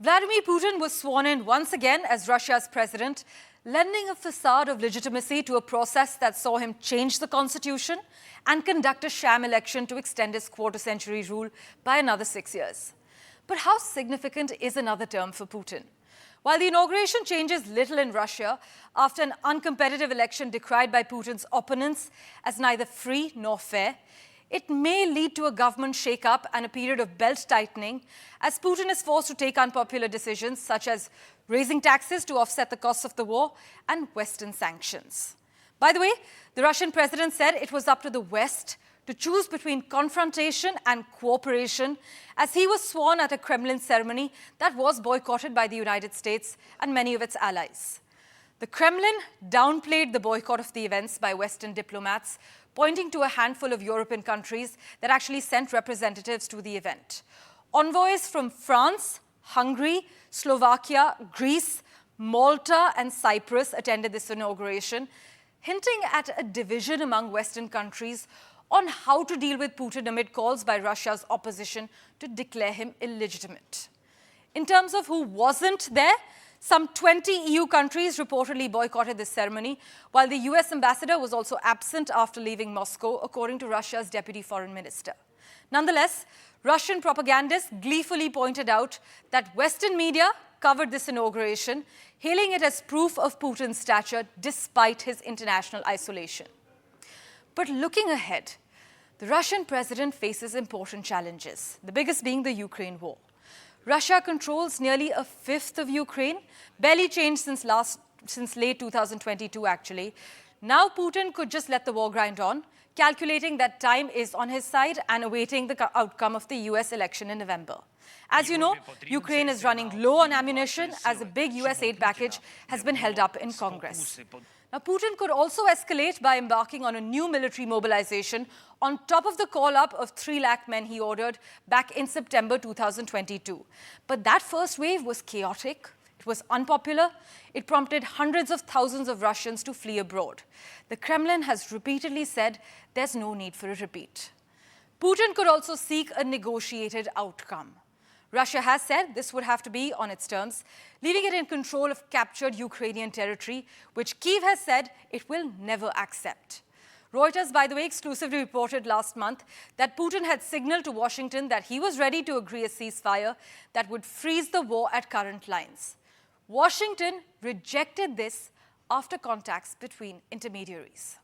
Vladimir Putin was sworn in once again as Russia's president, lending a facade of legitimacy to a process that saw him change the constitution and conduct a sham election to extend his quarter-century rule by another 6 years. But how significant is another term for Putin? While the inauguration changes little in Russia after an uncompetitive election decried by Putin's opponents as neither free nor fair, it may lead to a government shake-up and a period of belt-tightening as Putin is forced to take unpopular decisions such as raising taxes to offset the costs of the war and Western sanctions. By the way, the Russian president said it was up to the West to choose between confrontation and cooperation as he was sworn at a Kremlin ceremony that was boycotted by the United States and many of its allies. The Kremlin downplayed the boycott of the events by Western diplomats, pointing to a handful of European countries that actually sent representatives to the event. Envoys from France, Hungary, Slovakia, Greece, Malta, and Cyprus attended this inauguration, hinting at a division among Western countries on how to deal with Putin amid calls by Russia's opposition to declare him illegitimate. In terms of who wasn't there, some 20 EU countries reportedly boycotted this ceremony, while the US ambassador was also absent after leaving Moscow, according to Russia's deputy foreign minister. Nonetheless, Russian propagandists gleefully pointed out that Western media covered this inauguration, hailing it as proof of Putin's stature despite his international isolation. But looking ahead, the Russian president faces important challenges, the biggest being the Ukraine war. Russia controls nearly a fifth of Ukraine, barely changed since late 2022 actually. Now Putin could just let the war grind on, calculating that time is on his side and awaiting the outcome of the US election in November. As you know, Ukraine is running low on ammunition as a big US aid package has been held up in Congress. Now, Putin could also escalate by embarking on a new military mobilization on top of the call-up of 3 lakh men he ordered back in September 2022. But that first wave was chaotic, it was unpopular, it prompted hundreds of thousands of Russians to flee abroad. The Kremlin has repeatedly said there's no need for a repeat. Putin could also seek a negotiated outcome. Russia has said this would have to be on its terms, leaving it in control of captured Ukrainian territory, which Kyiv has said it will never accept. Reuters, by the way, exclusively reported last month that Putin had signaled to Washington that he was ready to agree a ceasefire that would freeze the war at current lines. Washington rejected this after contacts between intermediaries.